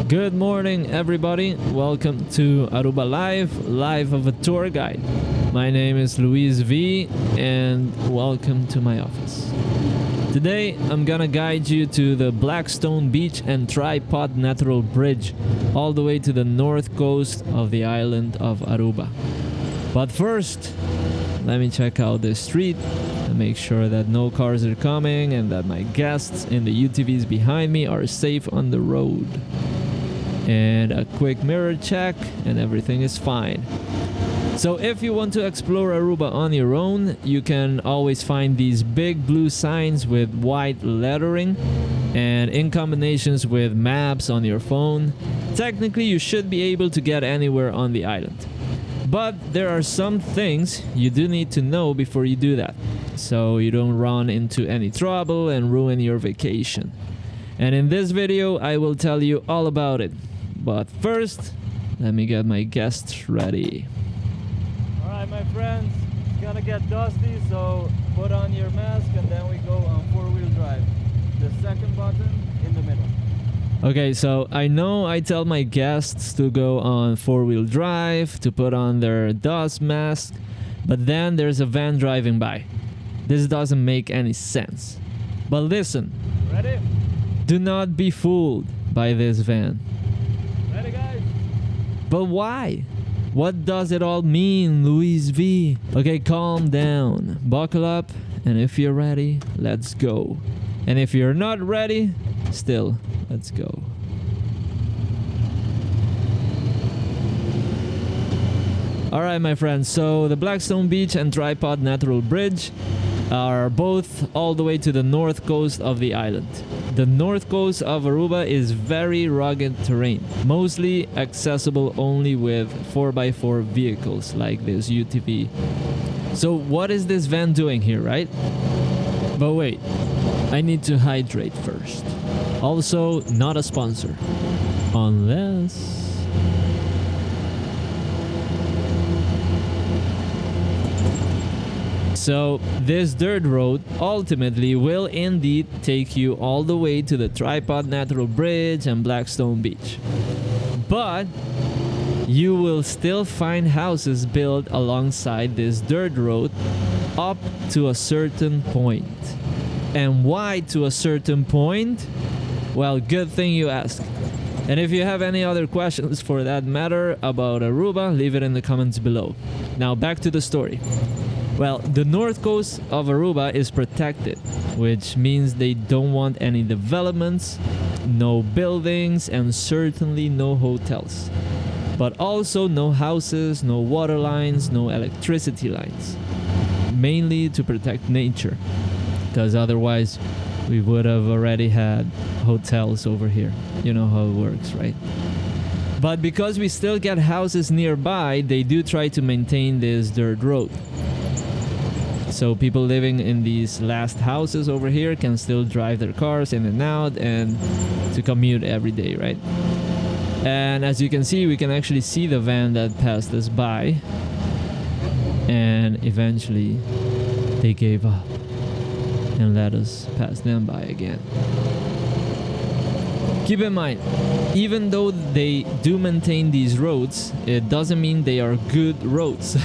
Good morning, everybody. Welcome to Aruba Live of a tour guide. My name is Luis V, and welcome to my office. Today, I'm gonna guide you to the Blackstone beach and tripod natural bridge, all the way to the north coast of the island of Aruba. But first, let me check out the street and make sure that no cars are coming and that my guests in the UTVs behind me are safe on the road. And a quick mirror check and everything is fine. So if you want to explore Aruba on your own, you can always find these big blue signs with white lettering, and in combinations with maps on your phone, technically you should be able to get anywhere on the island. But there are some things you do need to know before you do that, so you don't run into any trouble and ruin your vacation. And in this video I will tell you all about it. But first, let me get my guests ready. Alright my friends, it's gonna get dusty, so put on your mask and then we go on four-wheel drive. The second button in the middle. Okay, so I know I tell my guests to go on four-wheel drive, to put on their dust mask, but then there's a van driving by. This doesn't make any sense. But listen, ready? Do not be fooled by this van. Ready, guys? But why? What does it all mean, Luis V? Okay, calm down, buckle up, and if you're ready, let's go. And if you're not ready, still, let's go. Alright my friends, so the Blackstone Beach and Tripod Natural Bridge are both all the way to the north coast of the island. The north coast of Aruba is very rugged terrain, mostly accessible only with 4x4 vehicles like this UTV. So what is this van doing here, right? But wait, I need to hydrate first. Also, not a sponsor. Unless... So, this dirt road ultimately will indeed take you all the way to the Tripod Natural Bridge and Blackstone Beach. But you will still find houses built alongside this dirt road up to a certain point. And why to a certain point? Well, good thing you asked. And if you have any other questions for that matter about Aruba, leave it in the comments below. Now back to the story. Well, the north coast of Aruba is protected, which means they don't want any developments, no buildings, and certainly no hotels. But also no houses, no water lines, no electricity lines. Mainly to protect nature, because otherwise we would have already had hotels over here. You know how it works, right? But because we still get houses nearby, they do try to maintain this dirt road. So people living in these last houses over here can still drive their cars in and out and to commute every day, right? And as you can see, we can actually see the van that passed us by. And eventually they gave up and let us pass them by again. Keep in mind, even though they do maintain these roads, it doesn't mean they are good roads.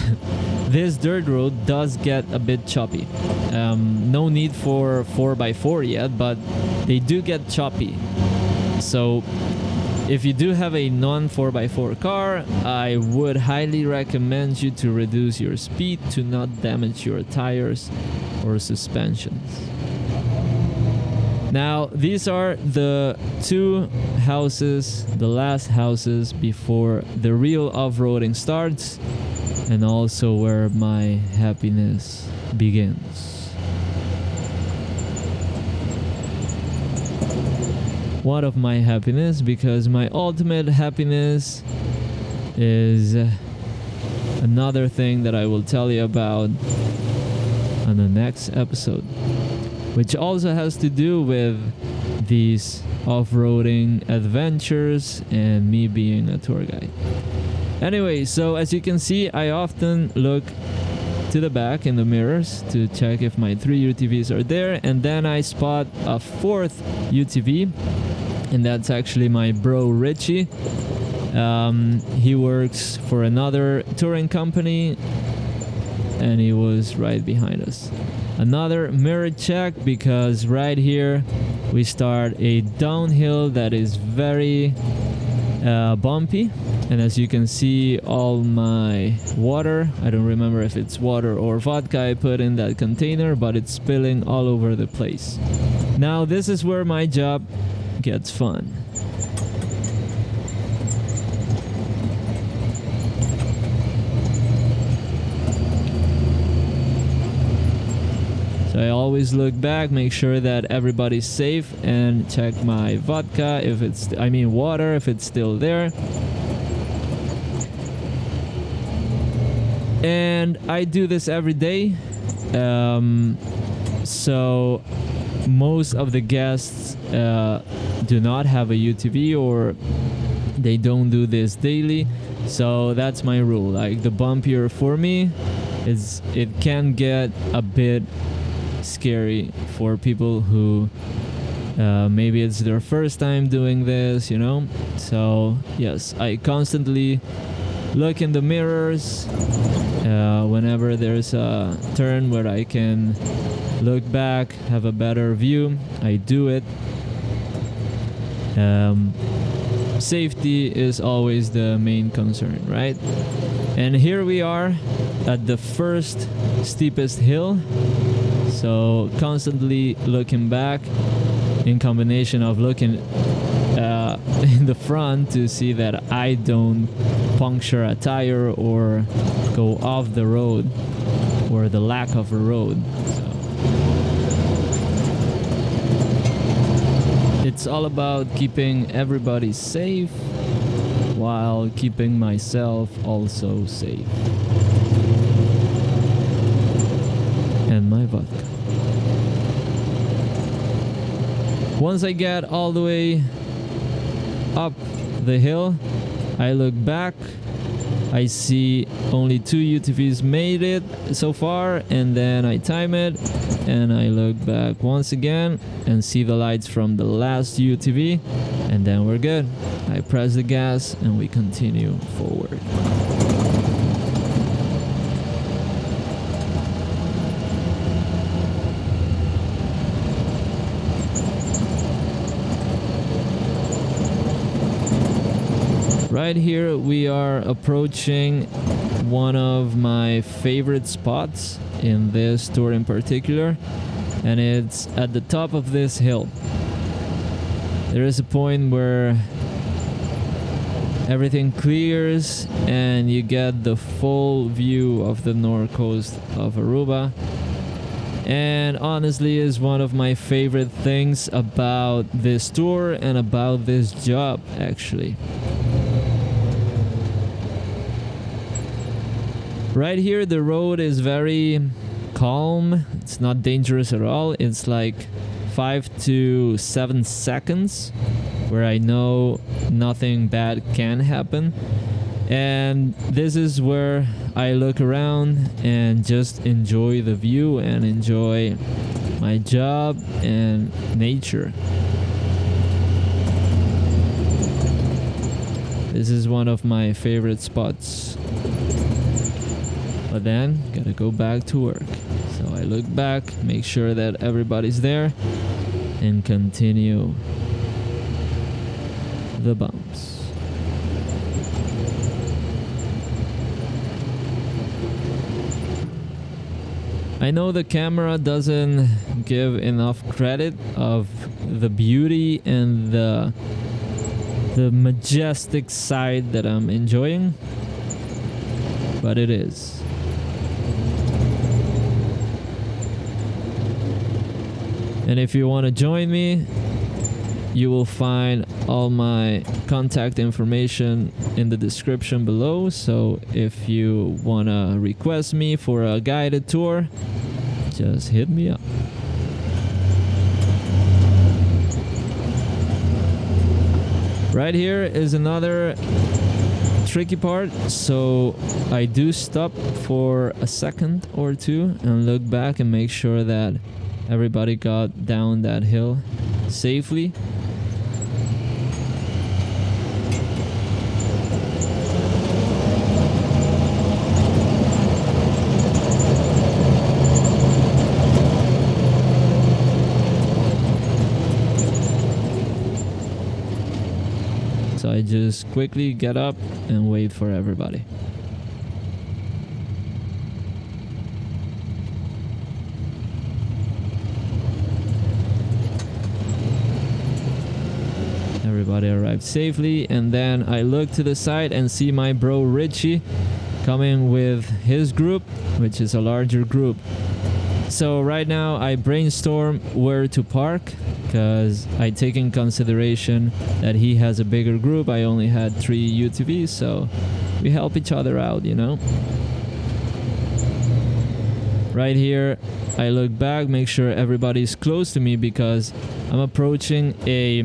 This dirt road does get a bit choppy. No need for 4x4 yet, but they do get choppy. So if you do have a non-4x4 car, I would highly recommend you to reduce your speed to not damage your tires or suspensions. Now, these are the two houses, the last houses before the real off-roading starts, and also where my happiness begins. What of my happiness? Because my ultimate happiness is another thing that I will tell you about on the next episode, which also has to do with these off-roading adventures and me being a tour guide. Anyway, so as you can see, I often look to the back in the mirrors to check if my 3 UTVs are there, and then I spot a 4th UTV and that's actually my bro Richie. He works for another touring company, and he was right behind us. Another mirror check, because right here we start a downhill that is very bumpy, and as you can see, all my water, I don't remember if it's water or vodka I put in that container, but it's spilling all over the place. Now this is where my job gets fun. So I always look back, make sure that everybody's safe, and check my vodka if it's, water, if it's still there. And I do this every day. So most of the guests do not have a UTV, or they don't do this daily. So that's my rule. Like, the bumpier for me is, it can get a bit scary for people who maybe it's their first time doing this, you know. So yes, I constantly look in the mirrors whenever there's a turn where I can look back, have a better view. I do it. Safety is always the main concern, right? And here we are at the first steepest hill. So constantly looking back, in combination of looking in the front to see that I don't puncture a tire or go off the road, or the lack of a road. So it's all about keeping everybody safe while keeping myself also safe. And my vodka. Once I get all the way up the hill, I look back, I see only 2 UTVs made it so far, and then I time it, and I look back once again and see the lights from the last UTV, and then we're good. I press the gas and we continue forward. Right here we are approaching one of my favorite spots in this tour in particular, and it's at the top of this hill. There is a point where everything clears and you get the full view of the north coast of Aruba, and honestly is one of my favorite things about this tour and about this job, actually. Right here the road is very calm, it's not dangerous at all. It's like 5 to 7 seconds where I know nothing bad can happen, and this is where I look around and just enjoy the view and enjoy my job and nature. This is one of my favorite spots. But then, gotta go back to work. So I look back, make sure that everybody's there, and continue the bumps. I know the camera doesn't give enough credit of the beauty and the majestic side that I'm enjoying, but it is. And if you want to join me, you will find all my contact information in the description below. So if you want to request me for a guided tour, just hit me up. Right here is another tricky part, so I do stop for a second or two and look back and make sure that everybody got down that hill safely. So I just quickly get up and wait for everybody. Everybody arrived safely, and then I look to the side and see my bro Richie coming with his group, which is a larger group. So right now I brainstorm where to park, because I take in consideration that he has a bigger group. I only had 3 UTVs, so we help each other out, you know. Right here I look back, make sure everybody's close to me, because I'm approaching a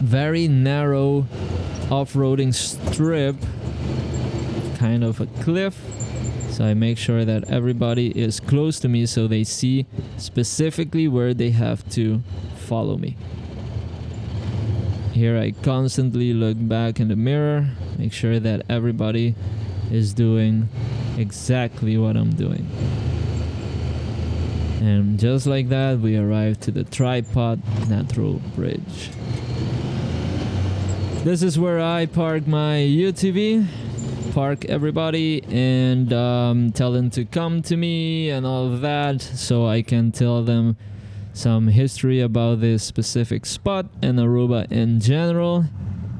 very narrow off-roading strip, kind of a cliff. So I make sure that everybody is close to me so they see specifically where they have to follow me. Here I constantly look back in the mirror, make sure that everybody is doing exactly what I'm doing. And just like that, we arrive to the Tripod Natural Bridge. This is where I park my UTV. Park everybody and tell them to come to me and all of that, so I can tell them some history about this specific spot and Aruba in general.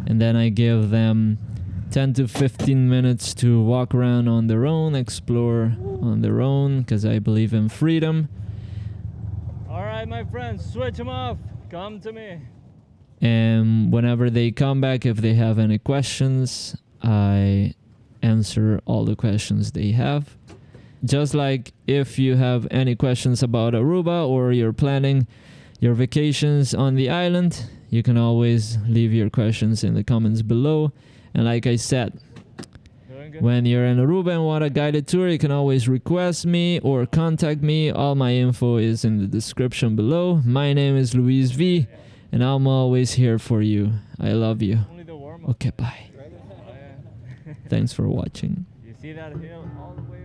And then I give them 10 to 15 minutes to walk around on their own, explore on their own, because I believe in freedom. All right, my friends, switch them off. Come to me. And whenever they come back, if they have any questions, I answer all the questions they have. Just like if you have any questions about Aruba or you're planning your vacations on the island, you can always leave your questions in the comments below. And like I said, when you're in Aruba and want a guided tour, you can always request me or contact me. All my info is in the description below. My name is Luis V, and I'm always here for you. I love you. Okay, bye. Thanks for watching. You see that hill all the way